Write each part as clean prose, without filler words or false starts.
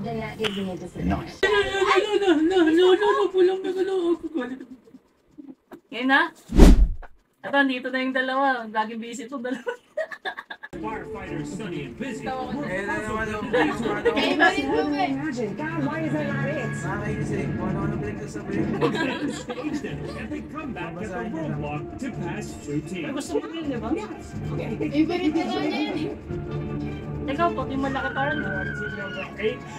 Nice. Ngayon na? Ito, dito na yung dalawa. Laging busy itong dalawa. Firefighters Sunny and Busy. God, why is that not it? Staged an epic comeback at the roadblock to pass through teams. Gusto mo rin, di ba? Favorite na daw niya yan eh. Ikaw po, yung malaki parang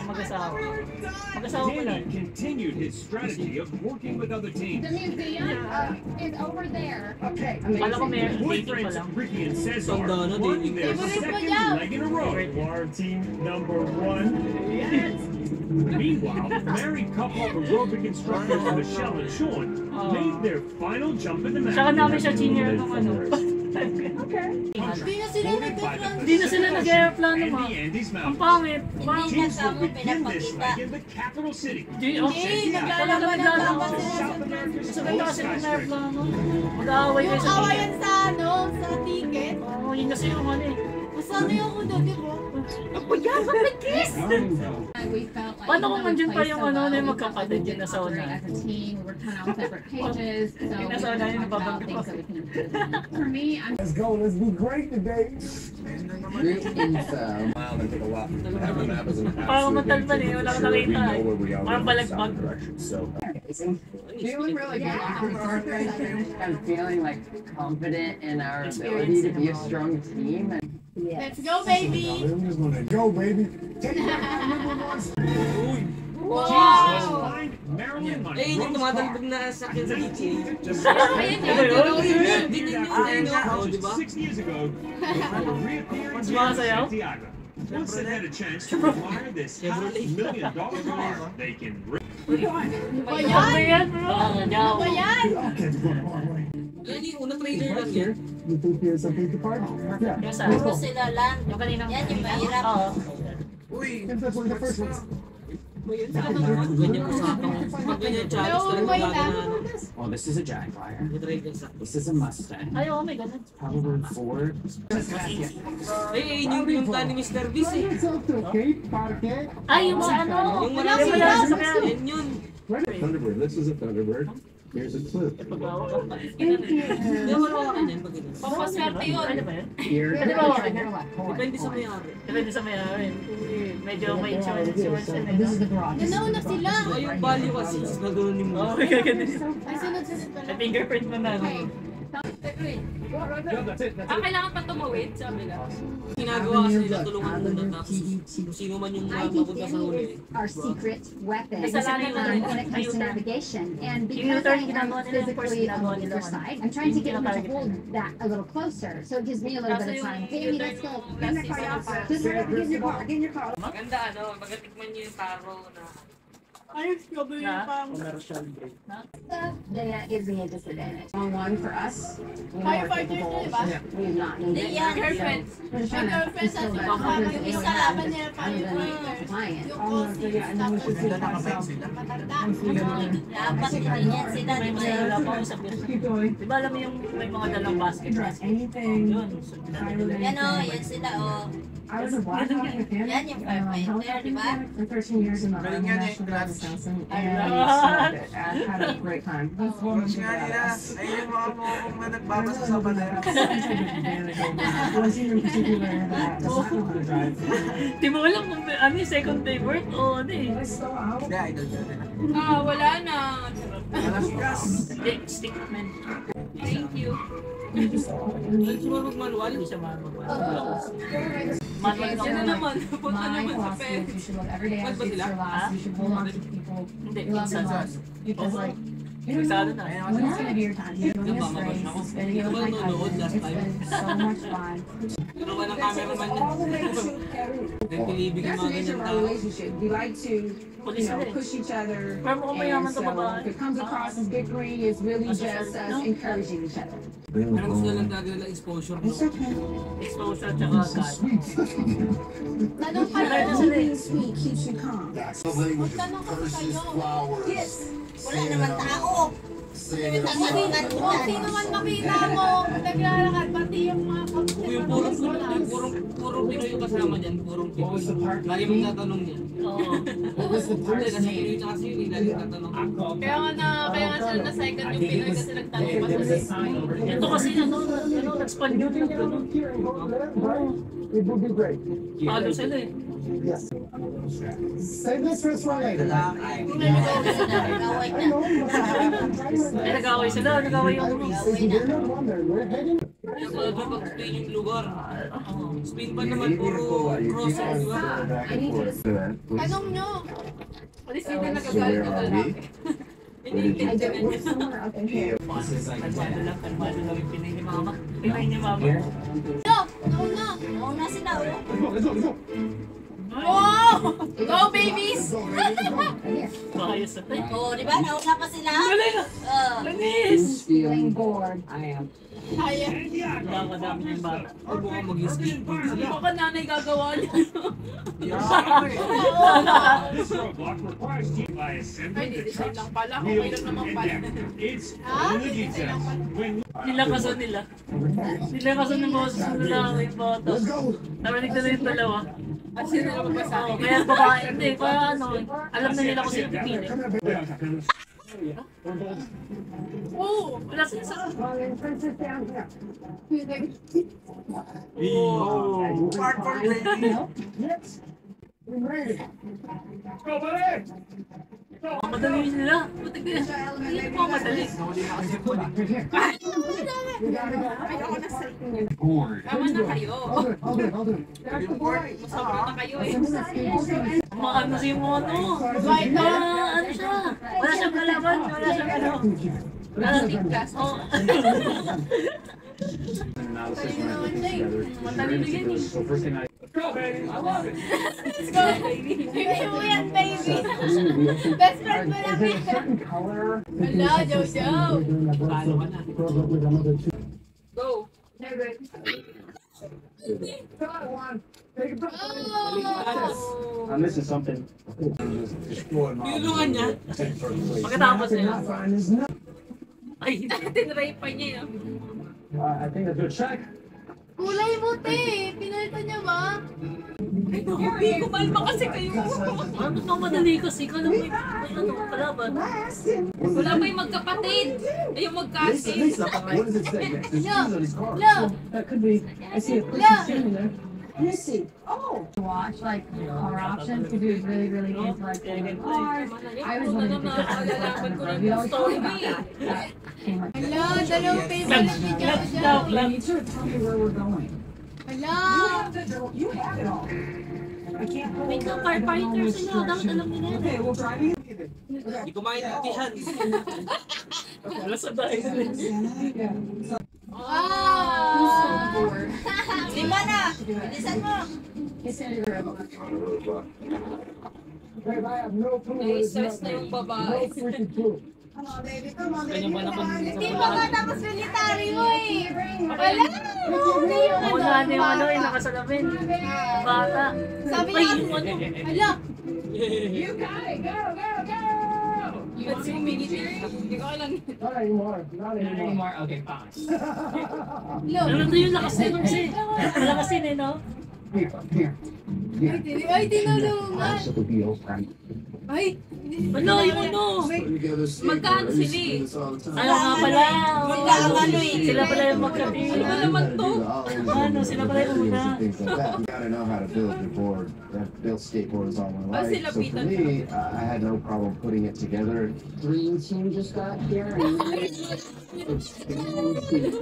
mag-asawa. Mag-asawa ko lang. Danny continued his strategy of working with other teams. The museum is over there. Okay, Kala ko may dating pa Boyfriends lang. Ricky and Cesar won their second leg in a row. For team number 1. Meanwhile, married couple aerobic instructors Michelle and Sean made their final jump in the Saka namin match. siya senior nung ano. Hindi na sila nag-airplano mo. And the Andes Ang Mountains. pangit. Teams will begin this leg in the capital city. Hindi, naglalaban na lang. South America's Sa ganda kasi ng skyscraper. airplano. Mag-aaway kayo sa Awayan ticket. sa ano, sa ticket. Oo, yun kasi yung ano eh. Masama yung ako doon, di ba? Ako yan, ba't nag-kiss? We felt like Paano kung we nandyan pa played yung so ano, well, yung we felt magkapatid like we yun na didn't sa una? operate as a team. We were kind of on separate pages, so we Yung nasa were una yun, talking about nababanggit things ko. that we can improve. For me, I'm let's go. Let's be great today. Great info. Mile and take a left. Have a map as an Parang matalban eh, wala kang nakita eh. Parang balagbag. Feeling really good after start racing and feeling like confident in our ability to be a strong team. And Let's go, baby! I'm just gonna go, baby. Take it back, number one. Jesus, find Marilyn Monroe. Eh, yung tumatalbog na sa akin sa DJ. Almost 6 years ago, before reappearing in Sumasayaw? Santiago. Once they had a chance to acquire this $500,000 car, they can rip. Ano yan, bro? Ano ba yan? Okay, we're going the wrong way. Yan yung unang trailer lang yan. You think here's something to party? Yeah. Yung sa Puro sila lang. yung kaninang... Yan yung mahirap. Oo. Because that's one of the first ones. Ganyan usapan ko. Pag ganyan challenge No, talaga wait gagana. Well, this is a Jaguar. Try ka sa... This is a Mustang. Ay, oo, may ganun. Probably Ford. Eh, yung ta ni Mr. Beast eh. It's okay, parque. Ay, yung sa ano? Yung wala Yung sila. sa sakyan. Yan yun. Thunderbird. This is a Thunderbird. Here's a clip. Hindi mo hawakan yan pag ganyan. Pampaswerte yun. Ano ba yun? here, Pwede ba hawakan yan? Depende sa may-ari. Depende sa may-ari. Medyo may insurance yun eh. this is the garage. Nanauna sila. Ay, yung value kasi is nagawin mo. Oo, may gaganda. Ay, sunod-sunod pala. May fingerprint mo na. Okay. Kailangan pa tumawid, sabi na. Ginagawa kasi nila tulungan mo na tapos kung sino man yung mapunta sa huli. Our secret weapon Kasalanan mo rin. when it comes to navigation. And Yung because U-turn, I ginagawa am nila yung first physically on ginagawa the nila other ano. side, I'm trying to get him to Yung hold that a little closer. So it gives me a little Kaso bit of yung time. Baby, U-turn let's go. yung Get in the last car, season. Just get in your car. Get in your car. Maganda ano, magatikman niyo yung taro na... Ayos ka ba yung pang... There is a disadvantage. One for us. We know we're Firefighter capable. yun, di ba? We do not need Hindi it. yan. Girlfriend. We're just May trying to girlfriend sa instill that baka confidence yung that they isa don't have. laban niya Just pa other yung than compliant. yung Aussie, tapos matanda. Dapat hindi yan sila, di May ba? masaya lang ako sa business. Di ba alam mo yung may mga dalang basket? Anything. Yun. Yan o, yan sila o. I was a Black Hawk mechanic. Yan yung firefighter, di ba? For 13 years in the Army National Guard Wisconsin, and Ah. loved it. I had a great time. This woman was Nga nila, badass. ay yung mga mukhang na nagbabasa sa pader. It wasn't even particular that I does not know how to drive. Di mo alam kung ano yung second day work o ano eh. I still out. Hindi, idol ka nila. Wala na. Walang gas. Stick man. Thank you. Sumabog manual. Hindi siya manual. Manual Yan na lang. naman. Punta My naman sa philosophy pen. is you should live every day as Ba't ba if it's sila? your last. You should hold on to people Hindi, you love the minsan. most. Because like, you don't Magsado know na. when it's gonna be your time. You're doing this race, it's been with my cousin. It's been so much fun. Ano ka ng cameraman niya? All the way to Peru. Nagpilibig yung That's mga the nature ganyan of our tao. relationship. We like to, Pulis sila eh. push each other. Pero mukhang mayaman And to so babae. if it comes across as bickering, it's really just us encouraging each other. Ano gusto na lang gagawin lang exposure no? It's okay. Exposure tsaka God. Tanong ka Wala na lang. sila eh. Being sweet keeps you calm. Magtanong kasi kayo. Yes. Wala naman tao. Kung sino man makita mo, naglalakad, pati yung mga Yung purong Pinoy yung kasama dyan, purong Pinoy. Lagi mong tatanong niya. Oo. Kasi Pinoy tsaka si Yuli, lagi tatanong. Kaya nga sila na second yung Pinoy kasi nagtanong pa sa Ito kasi nag-span yun yung gano'n. It would be great. Palo sila eh. Yes. Save this for later. Ay, nag-away sila. Nag-away yung We're heading. Sabi pag Spain yung lugar. Spain pa naman, puro crossing, di ba? Tanong nyo. Kasi sila So nagagalit where yung are lalaki. we? kalmado lang yung Pinay ni Mama. Pinay ni Mama. Nauna sila. Let's go. Wow! Go, babies! Maayos na tayo. Oo, di ba? Nauna pa sila. Galing ah! Lanis! Feeling bored. I am. Kaya. Wala madami yung bata. Huwag mo ka mag-skateboard Hindi sila. ko ka nanay gagawa niya. This roadblock requires you by Ay, assembling the di-design trucks, lang pala. Okay wheels, lang naman and pala. deck. It's Ah, all the details. When Nilakasan nila. Nilakasan ng boses ng lalaki yung bata. Narinig na yung dalawa. At sino na magbasa? Oo, kaya babae. Hindi, kaya ano, alam na nila kung sino pipili. Oo. Wala sila sa... Parkour ready. Madali nila. Buti ko yan. Hindi po madali. Tama na kayo. Masobra na kayo eh. Maano si Mono. Ano siya? Wala siyang kalaban. Wala siyang ano. Tingkas. Oo. Matalino yan eh. So first thing I Let's go, baby. Baby mo yan, baby. Best friend mo lang yan. Wala, Jojo. Go. Oh. I'm missing something. Tinulungan niya. Pagkatapos niya. Ay, Tinray pa niya yun. I think that's a good check. Kulay buti. Pinalito niya ba? Hindi, kumalma kasi kayo. ano pa madali kasi ikaw lang may ano, kalaban. Wala ba yung magkapatid? Ay, yung magkasing. What does it say next? There's shoes on his car. Look. That could be. I see a person Look. standing there. Missing. Oh. Watch like car options could be really, really into like cars. I was wondering if we could Malalaman ko rin we yung always talk story. about that. Came like, Hala, dalawang favorite ni Jojo. You need to tell me where we're going. Hala. You have it all. I can't go. May ka-firefighter sila. Dapat alam nila yan. Okay, we'll drive you. Hindi ko maintindihan. Wala sa dahil nila. Wow. Lima na. Bilisan mo. Nai-stress na yung babae. Ganyan ba naman? Hindi mo nga tapos military mo eh. Wala. Hindi yung Ako na yung ano yung nakasalamin. Bata. Sabi Ay, niya, yung ano. hala. Ba't si umingiti? Hindi ko alam. Not anymore. Not anymore. Okay, fine. Look. Ano to yung lakas din kasi. Malakas din eh, no? Here. Ay, tinulungan. Absolutely open. Ay. Ano, yung ano? Magkano sila eh? Ano nga pala? Sila ang ano eh. Sila pala yung magkatid. Ano naman to? Ano, sila pala yung una. You gotta know how to build your board. I've built skateboards all my life. sila So for Peter. me, I had no problem putting it together. Dream team just got here. And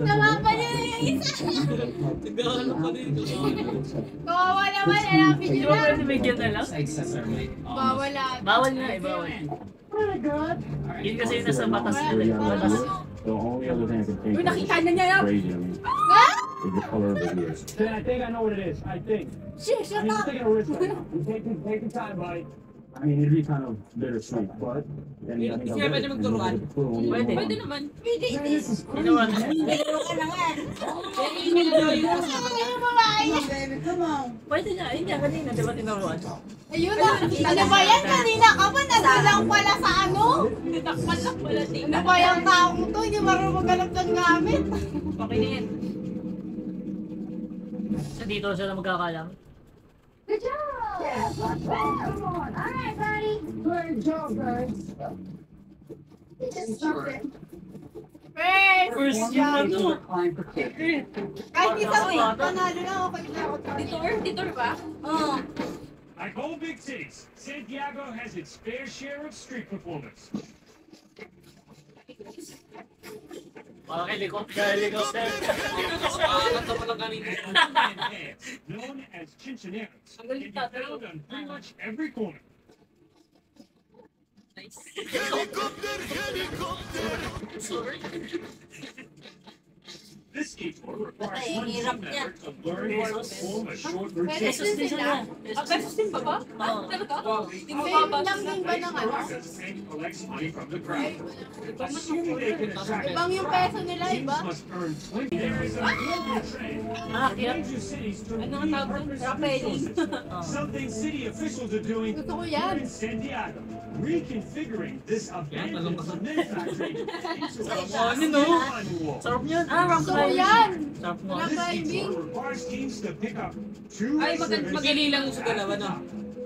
Tama pa niya yung isa. Nagkakala pa rin. Kawawa naman. Hanapin Di niyo ba na. pwede bigyan na lang? Bawal lahat. Bawal nga eh, bawal. Yun kasi yung nasa batas. Batas. The only other thing I can think Uy, of nakita na niya yan. crazy on me is the color of the ears. I think I know what it is. I think. Shit, shut I'm up. taking a risk right now. Take your time, buddy. I mean, it'd be kind of bittersweet, but. And I think Hindi siya pwede magturuan. Pwede. Pwede naman. Ginawa na. Email daw yung kasama niya. Pwede na. Ayun nga, kanina, di ba tinuruan? Ayun na. Ano ba yan? Kanina ka ba? Nandun lang pala sa ano? Takpan lang pala Ano tingnan. ba yung taong to? Hindi marunong maghanap ng gamit. Okay na yan. Sa dito sila magkakalam. Good job! Come on. All right, buddy. Good job, guys. You just stopped it. First year na to. Climb for kick. Kahit isang week, panalo lang ako kay Jaco. Detour ba? Oo. Like all big cities, Santiago has its fair share of street performers. Parang helicopter. Nakakanta pa lang kanina. Known as chinchoneros, Ang can galing be found on pretty much every corner. Nice. This skateboard requires Patay, one hirap team niya. member to learn how to perform a short routine. Pesos din sila. Pesos din ba ba? Talaga? Hindi mo Same babasa. lang din ba ng ano? And collects money from the crowd. Assuming they can attract Ibang yung peso nila, teams iba? must earn 20. There is a global trend Ah, for kaya. major cities to Ano ang tawag doon? Rappelling. something city officials are doing Gusto ko here yan. in Santiago, reconfiguring this abandoned cement factory into a Ano no? wall. Sarap yan. Rock Gusto ko climbing. yan. Sarap mo. Rock This climbing. detour requires teams to pick up two Ay, exhibits magaling lang yung sa dalawa, no?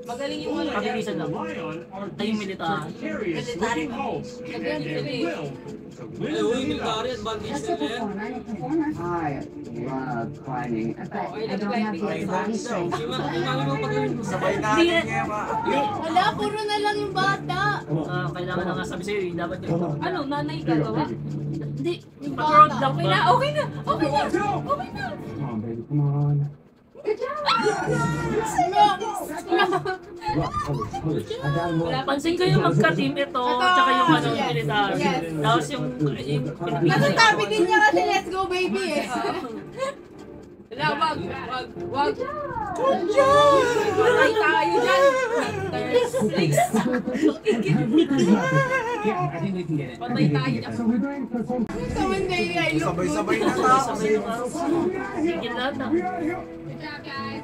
Magaling yung ano dyan. Pabilisan lang. rely on are Ay, yung these militar. precarious looking holes and their will to win Ay, the uy, military, $1 million. advantage That's nila a yan. performer. I love climbing. But I don't have the body strength. Di ba, kung ano mo pag-earn mo? Sabay Hindi natin yan. niya, Wala, puro na lang yung bata. Kailangan na nga sabi sa'yo, dapat yung... Ano, nanay gagawa? Hindi, yung pag-road lang Okay ba? na, okay na. Okay na. Okay na. Come on, baby, come on. Good job! I got more. Pansin ko yung magka-team ito, tsaka yung ano, Yes. military. Yes. Tapos yung Pilipinas. Nasasabi din niya kasi let's go baby eh. Wala, wag. Patay tayo dyan. Yeah, I think we can get it. Patay tayo dyan. So we're going for some. Someone may I look Sabay-sabay good. na tao. Sabay yung sigil lahat na. Good job guys.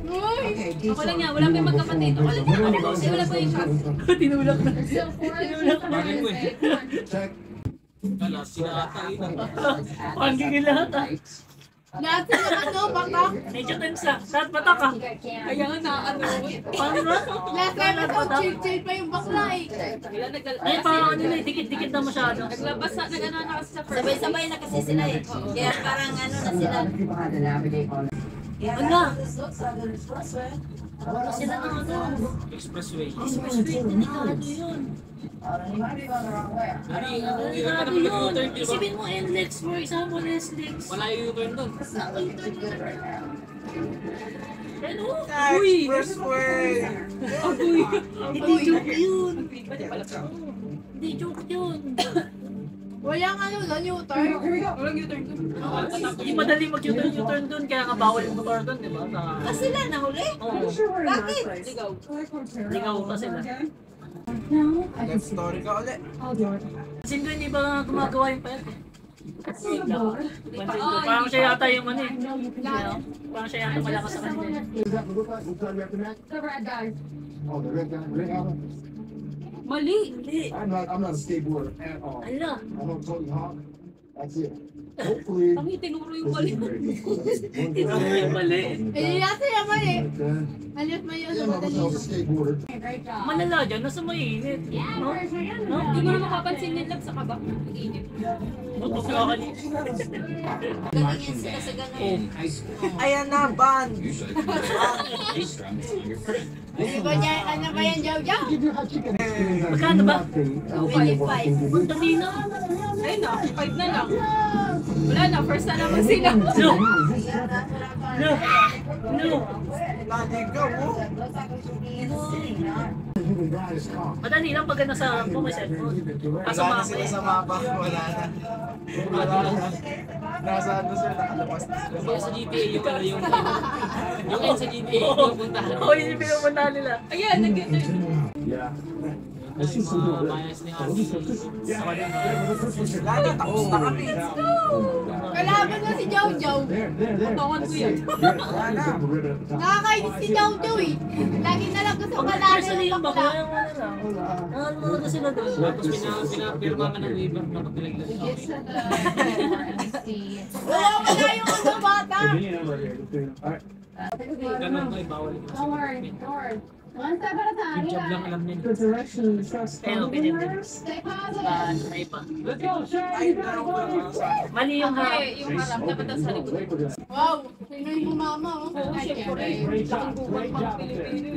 Uy! Ako lang yan, wala pa yung magkapatid. Ako lang yan. Kasi wala pa yung shot. Tinulak na. Still four. Bagay ko eh. Check. Kala, sinakatay na. Ang gigil lahat ah. Lahat sila ano, baka. Medyo tense ah. Lahat bata ka. Kaya nga na ano. Paano na? Last episode, chill-chill pa yung bakla eh. Wala Ay, parang ano na, dikit-dikit na masyado. naglabas na, nag-ano na kasi sa first. Sabay-sabay na kasi sila eh. Kaya parang ano na A sila. lot of people had to navigate on Wala. Wala sila ng ano. Expressway. Expressway, delikado yun. Ari, ang hirap ka Delikado naman yun. mag-U-turn, di ba? Isipin mo, NLEX, for example, SLEX. Wala yung U-turn doon. Ano? Uy! Expressway! Agoy. Hindi joke yun. Hindi joke yun. Walang ano doon, U-turn. Walang U-turn doon. Hindi madali mag-U-turn doon, kaya nga bawal yung motor doon, di ba? Ah, sila nahuli? Oo. Bakit? Ligaw. Ligaw pa sila. No, I can Life see. story ka ulit. I'll do it. Pansin ko hindi ba gumagawa yung payat eh. Pansin ko, parang siya yata yung ano eh. Parang siya yata malakas sa kanila. Is that the look like? Which side we have to match? The red guys. Oh, the red guy, red album. Mali. I'm not a skateboarder at all. Ala. I know Tony Hawk. That's it. Hopefully. Kami tinuro yung mali. Tinuro yung mali. Eh, yata yaman eh. Like that. Alis mo yun Yeah, sa I was a madali. skateboarder. Great job. Malala dyan, nasa mainit. No? No? Hindi mo na makapansin yun lang sa kaba. Init. Tutok ka kanina. Galing yan sila sa ganun. Ayan na, ban! Hindi ba niya, ano ba yan, Jow Jow? Magkano ba? Ang Dali na. Ayun na, 5 na lang. Wala na, first na naman sila. No. No. No. Lagi ka mo. Madali lang pag nasa harap mo may cellphone. Kaso Wala na mga sila sa mapa. Wala na. Wala na. Nasa ano sila, nakalabas na sila. Yung sa GTA, yung ano, yung end sa GTA, yung puntahan. Oo, yun yung pinupuntahan nila. Ayan, nag-ito. Yeah. I see some people like, Bias ni oh, Harvey. this is yeah. Lagi, tapos na kami. Kalaban na si Jojo. Patawan ko yan. Nakakainis si Jojo eh. Lagi na lang gusto Pag kalala personally ng yung bakla. bakla yung ano lang. Ano talaga sila doon. Tapos pinapirma ka ng waiver na kapilaglas. Wala wala yung mga bata. Ganun ko, bawal. Don't worry, don't worry. One step at a time. Good job lang alam nila. The direction of the truck's Ayun, ganyan din. Stay positive. Try pa. Let's go, Sharon. Ay, naroon ko lang sa akin. Mali yung harap. Okay, yung harap dapat nasa likod. Wow, sino yung mama oh? Oo, syempre. Great job. Bukang Great pang job. Pilipino.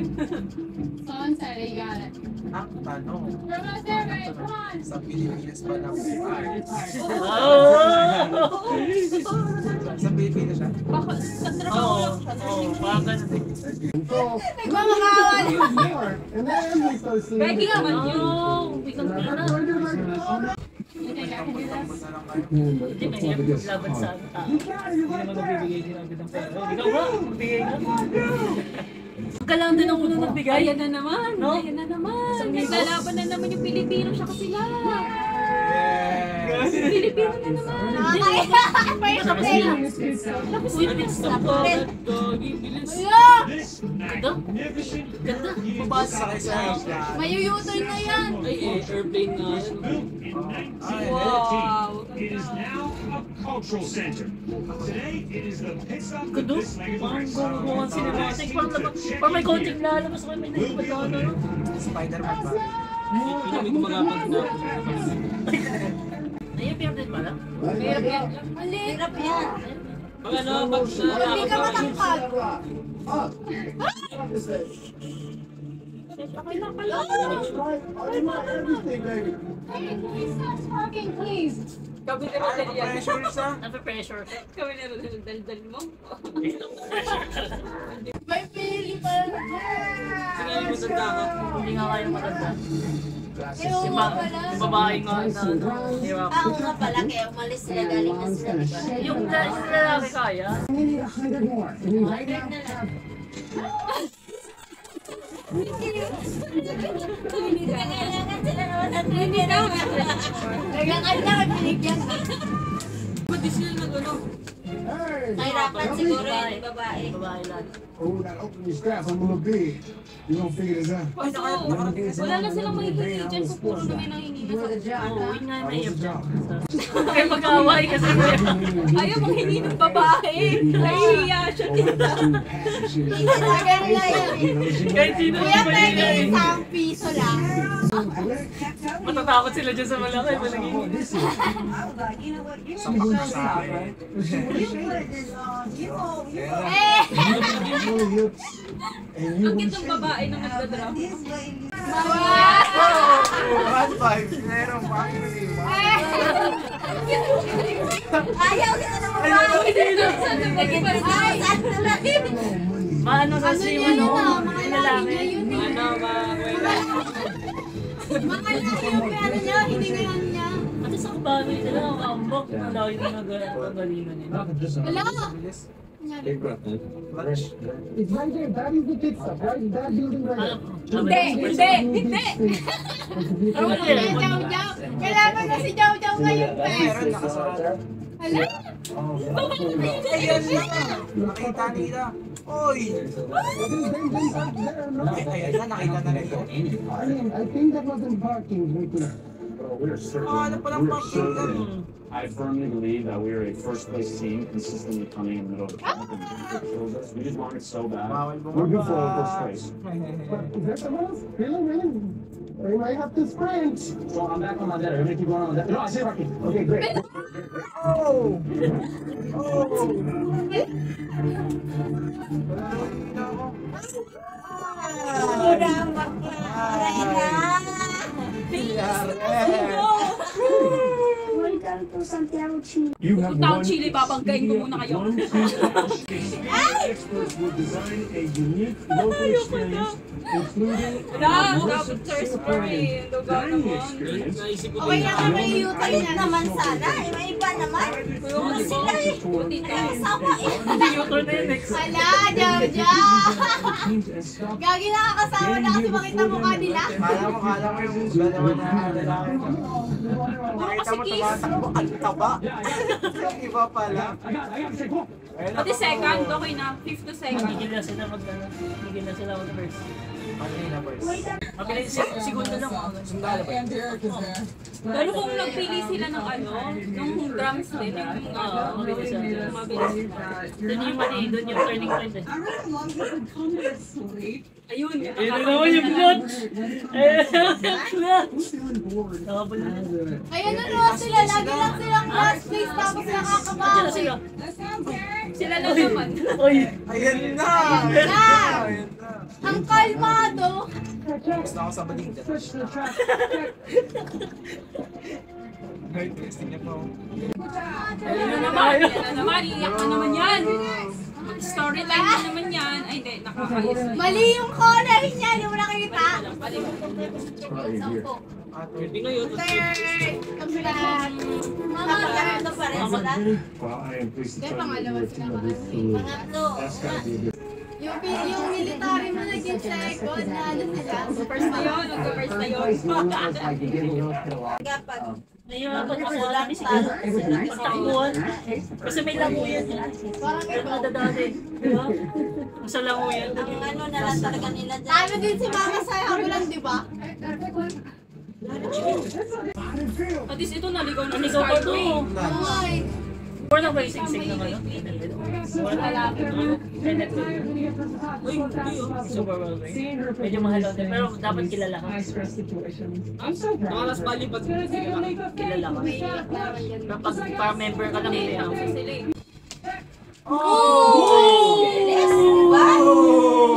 Sunset, you got it. Ang tanong, You're almost there, babe. Come on. sa Pilipinas ba na? Sa Pilipinas siya? Baka sa trabaho lang siya. Oo, parang ganun din. Nagmamakawan. And then we start seeing Becky naman yun. Oo, biglang pina. You think I can do this? Punta lang kayo. Hindi, mahirap laban sa ano tao. Hindi naman nagbibigay din agad ng pera. Ikaw ba? Magbigay ka? Ka lang din ang unang nagbigay. Ayan na naman. No? Ayan na naman. Naglalaban na naman yung Pilipino siya sila. Yes! Pilipino na naman. Nakakaiyak. Tapos sila. Uy, bilis na po. Doggy, bilis. Ganda. Ganda. Bumasa kayo sa Mayuyutol na yan. Ay, airplane na. Wow. It is now a cultural center. Today, it is the pit stop for Ganda. this Parang legendary gumuha cinematic. Parang may konting lalabas ako. May nagpagkano. Spider-Man ba? Hindi kami gumagapag na. Naiipiyap din pala. Mahirap yan. Hirap yan. Pag ano, pag Hindi ka matangkad. Okay, please stop talking, please. Kami na rin yan. Pressure sa? Nape-pressure. Kami na rin daldal mo. May pili pa. Sige, yung matanda ka. Hindi nga kayo maganda. Ewan mo pala. Yung babae nga na hirap. Ah, oo nga pala, kaya umalis sila galing na sila, di ba? Yung lalaki kaya. We need 100 more. And we right now have Kailangan sila naman at hindi na. Nagkakailangan binigyan. Ba't di sila nag-ano? Nahirapan siguro yung babae. Babae lang. Oh, that opening strap, I'm a little big. You gonna figure this out. Kaso, wala na silang mahihingi dyan kung puro na may nangingi na sa Oo, yun nga yung That was mahirap. the job. Kaya mag-away kasi Ayaw manghingi ng babae. Nahihiya siya. Talagang na yan. kahit sino Kuya, yung pwede mahirap. isang piso lang. Matatakot sila dyan sa malaki. Malaki. Sapak na sa akin. Eh! Ang kitang babae na nagdadrama. One five. Meron pa. Ayaw kita ng babae. Maano sa Ano si niya yun ano? mga Yung lahi lalaki. niya yun eh. Ano, mga kuwela? Mga lahi yung ano niya, hiningayan niya. At sa bagay nila, ang ambok. Ang laki ng nagalingan nila. Wala! Big breath, man. It's right there. That is the pit stop, right? That building right there. Hindi! Ano ba Kaya yun? Jow Jow. Kailangan na si Jow Jow ngayon, Meron pe. nakasarado. Hala? Ayan na. Nakita nila. Oy! Ay, ayan na, nakita na rin yun. I think that wasn't parking. We're Ano palang parking doon? I firmly believe that we are a first place team consistently coming in the middle of the pack and we just want it so bad. We're good for first place. But is there someone else? Really? We might have to sprint. So I'm back on my deck. I'm gonna keep going on that. No, I see parking. Okay, great. Oh! Murang bakla. Yare! You have Town one. chili, babanggain ko muna kayo. One experts will design a unique local experience, including Dapat search for me. dining experience. Okay na ka may U-turn na naman sana. May iba naman. Ano sila eh. May asawa eh. Hindi U-turn na yun next. Hala, Jojo! Gagi nakakasama na kasi makita mukha nila. Kala mo yung dalawa na lalaki ko. Nakita mo tumatakbo, ang taba. Yung iba pala. Pati second, okay na. Fifth to second. Gigil na sila Gigil na sila mag-first. Ano yun na first? Mabilis segundo lang. Sundalo ba? Pero kung nagpili sila ng ng drums din, yung Mabilis yan. mabilis. Doon yung mali, doon yung turning point eh. Ayun. Ayun naman yung clutch! Ayun yung clutch! Nakabal na. Ayan na naman sila, lagi lang silang last place tapos nakakabawi. Sila. Sila na naman. Oy! Ayan na! Ayan na! Ang kalmado. Gusto ako sa baling dyan. Ay, testing niya po. Ayun na naman. Yan na naman. Iyak na naman yan. Storyline na naman yan. Ay, hindi. Nakakayos na. Mali yung color niya, hindi mo nakikita. Sampo. Third, kabilang. Mama, ganun na pa rin sila. Well, I am pleased to Kaya tell you pangalawa we're sila team of kasi. two. Pangatlo. That's gotta be a good. Yung military mo naging second na ano sila. First na yun. First na yun. Kapag Ayun, pagkakuhan ni sila. Pagkakuhan. Kasi may languyan yan. Parang Pero ikaw. nadadali. Diba? Sa languyan. ang ano na lang talaga nila dyan. Ano din si Mama sa habulan, di ba? At least ito naligaw na ni Naligaw pa to. Skyway. Ay. Wala ba yung singsing na kayo? Wala. Super well, medyo mahal din. Pero dapat kilala ka. Nakalas bali pa Kilala ka. Pero pag para member ka lang, hindi ako. Sila eh. Bilis, diba? Oh!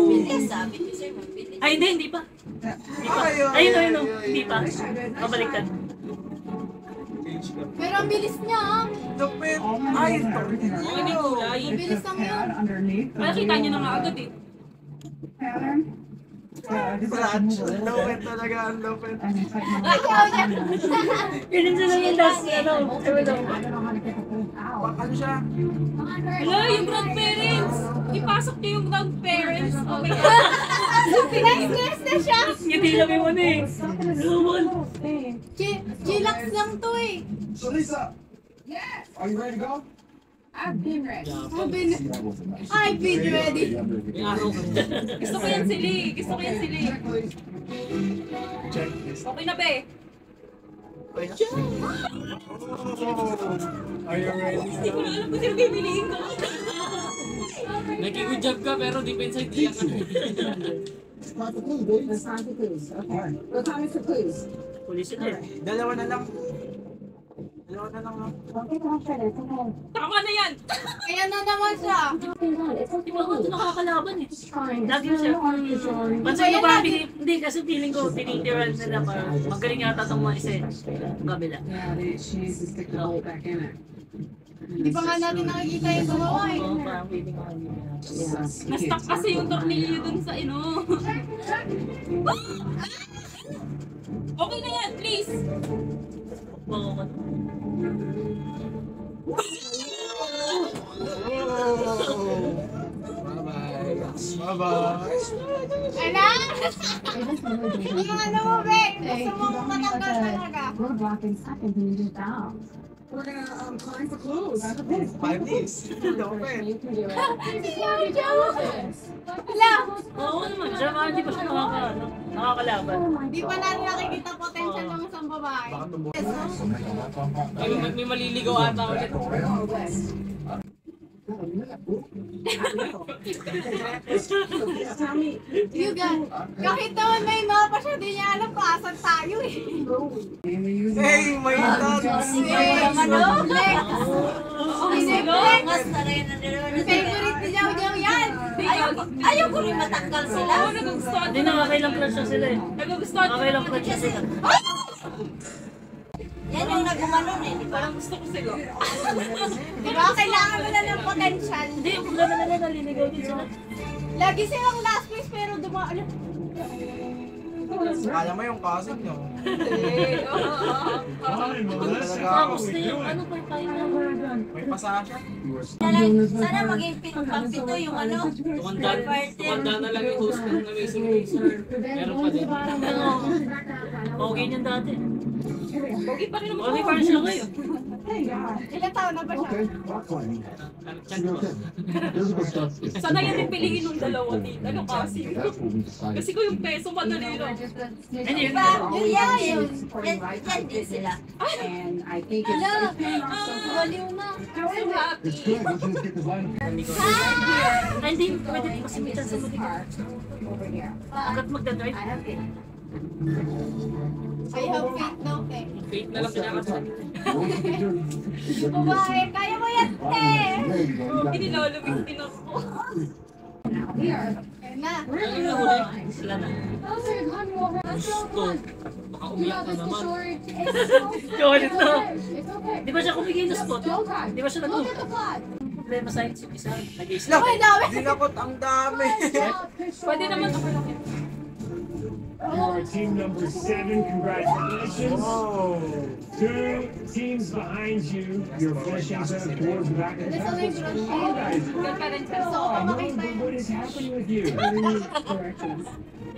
Bilis, sabi ko sa'yo, mabilis. Ay, hindi pa. Ayun. Hindi pa. Mabaliktad. Pero ang bilis niya, ah. Lupit! Ay, ito! Hindi kulay. Ang bilis lang yun. Makikita nyo na nga agad eh. Clutch! Ang lupit talaga, ang lupit. Ayaw niya. Yun sila yung last, ano, Ano siya? Wala, yung grandparents. Ipasok nyo yung grandparents. Okay. Pinag-stress na siya. Hindi lang yung ano eh. Luman. Chillax lang to eh. So Lisa, are you ready to go? I've been ready. Gusto ko yan sila eh. Gusto ko yan sila eh. Okay na be. Are you ready? Hindi ko na alam kung sino pipiliin ko. Nag-good job ka pero deep inside iyak ka. Time for clues, baby. It's time for clues. Okay. What time is for clues? Pulis yun eh. Dalawa na lang. Dalawa na lang. Tama na yan. Kaya na naman siya. Di ba ito nakakalaban eh. Lagi siya. Pansin ko ba, hindi kasi feeling ko tinitiran nila para magaling yata itong mga isa eh. Ang kabila. She needs to stick the bolt back in it. Hindi pa nga natin nakikita yung gumawa eh. Oo, parang feeling ko. Na-stuck kasi yung tornilyo dun sa Okay na yan, please. Oo, Bye-bye. Anak! Yung ano mo, be? Gusto mo matanggal talaga. We're gonna climb for clues. 5 days. Lupit. Wala! Oo naman, siya nga hindi pa siya nakakalaban. Di pa natin nakikita potential ng isang babae. May maliligaw ata ulit. You got, kahit naman may mapa siya, di niya alam kung asan tayo eh. Hey, may dog! Ano? Flex! Flex! Mas na rin ang dalawa na Favorite ni Jau Jau yan! Ayaw ko rin matanggal sila. Oo, nagugustuhan Hindi, nakakailang clutch na sila eh. Nagugustuhan ko Nakakailang clutch na sila. Yan yung nagumanon eh, di ba? Parang gusto ko sila. Di ba? Kailangan mo na ng potential. Hindi, yung problema nila naliligaw din sila. Lagi silang last place pero dumaan. Kala mo yung cousin nyo. Tapos na yung ano pa yung May pasasya. Sana maging pang-pito yung ano. Tumanda na lang yung host ng Amazing Race. Meron pa din. Okay niyan dati. Pogi pa rin naman. Okay pa rin sila ngayon. Ilan taon na ba siya? Sana yan yung piliin ng dalawa dito. Ano kasi? Kasi ko yung peso madali lang. Hindi, Diba? Yun. Yan din sila. Ala, baliw na. So happy. Ay, hindi, pwede kasi may chance mo dito. Hanggat magdadrive. I have faith daw, te. Fate na lang pinakasan. Babae, kaya mo yan, te! Inilalabing din ako. Kaya na. Ang nahuli. Sila na. Gusto. Baka umiyak na naman. Gawalit na. Di ba siya kumigay na spot? Di ba siya nag-hook? Problema sa yung isa. Nag-isa. Ay, dami! Dinakot ang dami. Pwede naman ako lang. You are team number 7. Congratulations. Oh. 2 teams behind you. You're finishing towards the back of the table. So you guys, I know, but what is happening with you?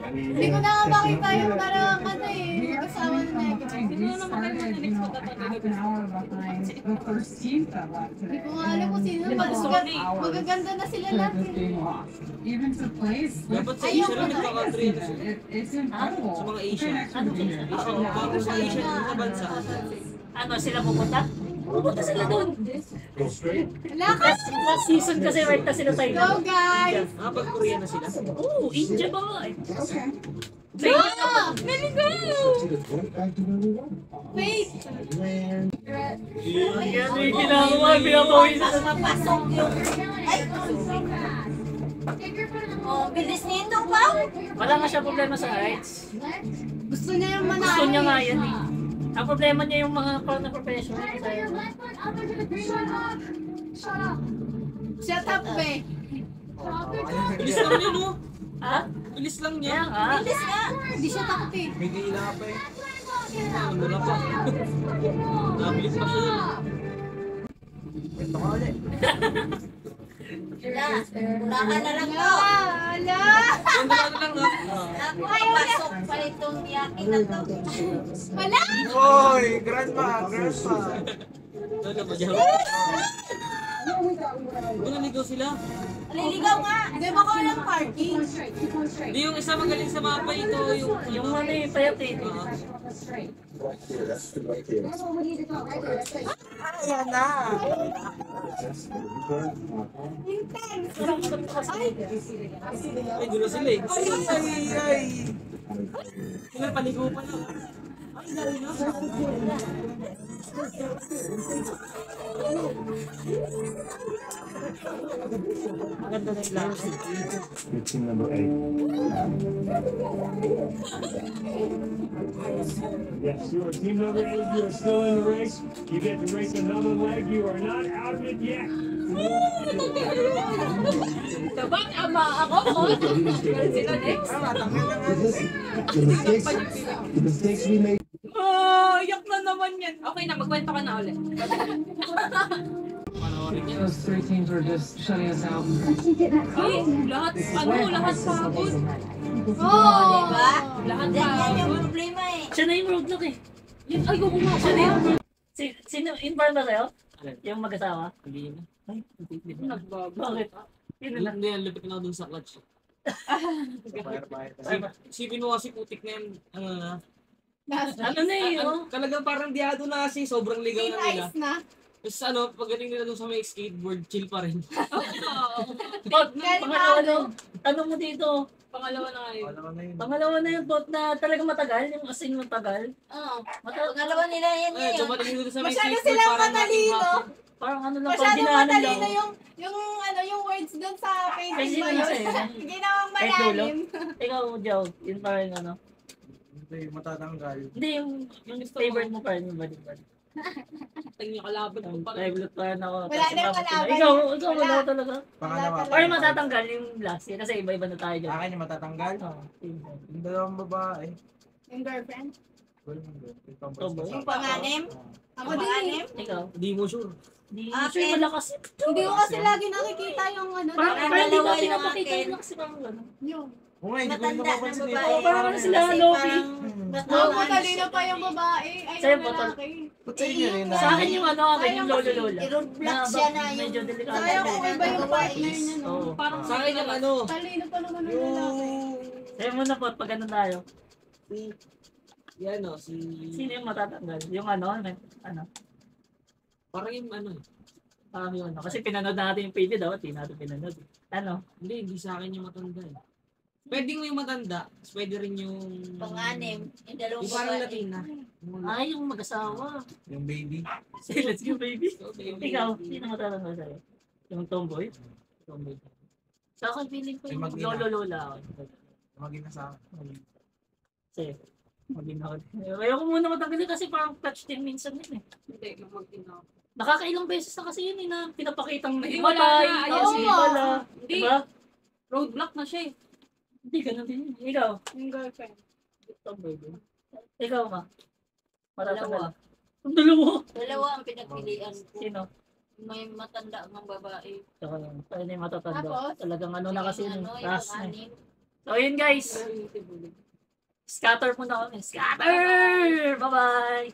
Hindi ko na nga makita yung parang ano eh, kasama ng negative. Hindi mo naman kayo na next Hindi ko nga alam kung sino. Magaganda na sila lahat eh. Even to place. Dapat sa Asia lang nagkaka-3 na sila. It's incredible. Sa mga Asia. Bago sa Asia, mga bansa. Ano, sila pupunta? Pupunta sila doon. Go straight. Lakas! Last season kasi right na sila tayo. Go guys! Pag Korea na sila. Oo, India ba? Okay. Go! Let me go! Faith! Yan yung ginagawa, pinapawi na. Mapasok yung... Ay! Oh, bilis nito ba? Wala nga siya problema sa heights. Gusto niya yung manalo. Gusto niya nga yan eh. Ang problema niya yung mga part na professional. Shut up, be. Bilis lang yun, no? Ha? Bilis lang niya. Kaya nga. Bilis nga. Hindi siya takti. May dila pa eh. Ano na pa? Nabilis pa siya. Ito ka ulit. Wala. Unahan na lang to. Ala! Ang dala na lang, no? Napapasok pa itong yakin na to. Wala! Hoy, grandma. Ano ba dyan? Kung naligaw sila. Naliligaw nga. Hindi ba ko walang parking? Hindi yung isa magaling sa mapa ito. Yung ano yung payat eh. Ayan na. Intense! Ay, gulo sila eh. Ay. Sila paligo pa lang. Ay, dali na. Maganda na yung You're team number 8. Yes, you are team number 8. You are still in the race. You get to race another leg. You are not out of it yet. Dabang ama ako mo. Sila next. The mistakes we made. Oh, yak na naman yan. Okay na, magkwento ka na ulit. Those 3 teams were just shutting us out. Ay, lahat pagod. Oh! Diba? Lahat Yan yung pagod. problema eh. Siya na yung roadblock eh. Yun, ay, gumawa Siya na yung Sino, inform ba sa'yo? Yung mag-asawa? Hindi na. Bakit? Yun na lang. Hindi, lupit na ako dun sa clutch. Isipin mo kasi putik na yan. Ano na eh, oh. Talagang parang diado na kasi, sobrang ligaw na nila. Ice na. Tapos ano, pagdating nila dun sa may skateboard, chill pa rin. Pangalawa, tanong mo dito. Pangalawa na nga yun. Pangalawa na yung bot na talaga matagal, yung asin matagal. Oo. Pangalawa nila yan Ay, yun. dumating dito sa may Masyado skateboard, silang parang matalino. Parang ano lang, Masyado pagdinahanan matalino lang. yung words dun sa Ay, painting sino ba na yun? sa'yo? Ginawang Kahit dulo? malalim. Ikaw, Joe, yun parang ano. Ito yung matatanggal. Hindi, yung favorite mo pa rin yung balik-balik. Tingin niya kalaban ko pa rin. Favorite pa rin ako. Wala na yung kalaban. Ikaw wala talaga. Pangalawa. Or matatanggal yung last year kasi iba-iba na tayo dyan. Akin yung matatanggal? Oo. Yung dalawang babae. Yung girlfriend? Yung panganim? Ako din. Ikaw? Hindi mo sure. Hindi sure malakas. Hindi ko kasi lagi nakikita yung ano. Parang Ang hindi dalawa ka yung pinapakita akin. yung kasi parang ano. Yung. Oo nga, hindi ko yung Matanda na napapansin babae. ito. Parang sila Loki. Oo, matalino pa yung babae. Ay, Sa'yo, yung batal. lalaki. Ba't sa inyo rin? Sa akin yung ano, akin yung lolo-lola. I-roadblock siya na yung... Medyo delikado. Sayang kung iba yung partner niya. no? Oo. Parang sa akin yung ano. Talino pa naman ang lalaki. Sa'yo muna po, pag ano tayo. Yan o, si... Sino yung matatanggal? Yung ano, ano? Parang yung ano. Parang yung ano. Kasi pinanood na natin yung PD daw, hindi natin pinanood. Ano? Hindi sa akin yung matanda eh. Pwede mo yung matanda, pwede rin yung... Panganim. Yung dalawang Yung parang babae. Latina. Ay, yung mag-asawa. Yung baby. Say, let's go baby. So, baby. Ikaw, sino matatanggal sa'yo? Yung tomboy? Tomboy. Sa akin, feeling ko Yung yung mag-ina. lolo-lola ako. Maging na sa akin. Kasi, mag-ina. Ayoko muna matanggalin kasi parang touch din minsan yun eh. Hindi, mag-ina. Nakakailang beses na kasi yun eh na pinapakitang Hindi, nahimatay. wala na. Ayun, Oo nga. wala. Hindi. Diba? Roadblock na siya eh. Hindi, ganun din yun. Ikaw? Yung girlfriend. Tomboy din. Ikaw ka? Dalawa. Ang dalawa. Dalawa ang pinagpilian ko. Sino? May matanda ng babae. Ito na yung matatanda. Tapos? Talagang ano na kasi yun. Yung Last na. anim. So yun guys. Scatter muna kami. Scatter! Bye-bye!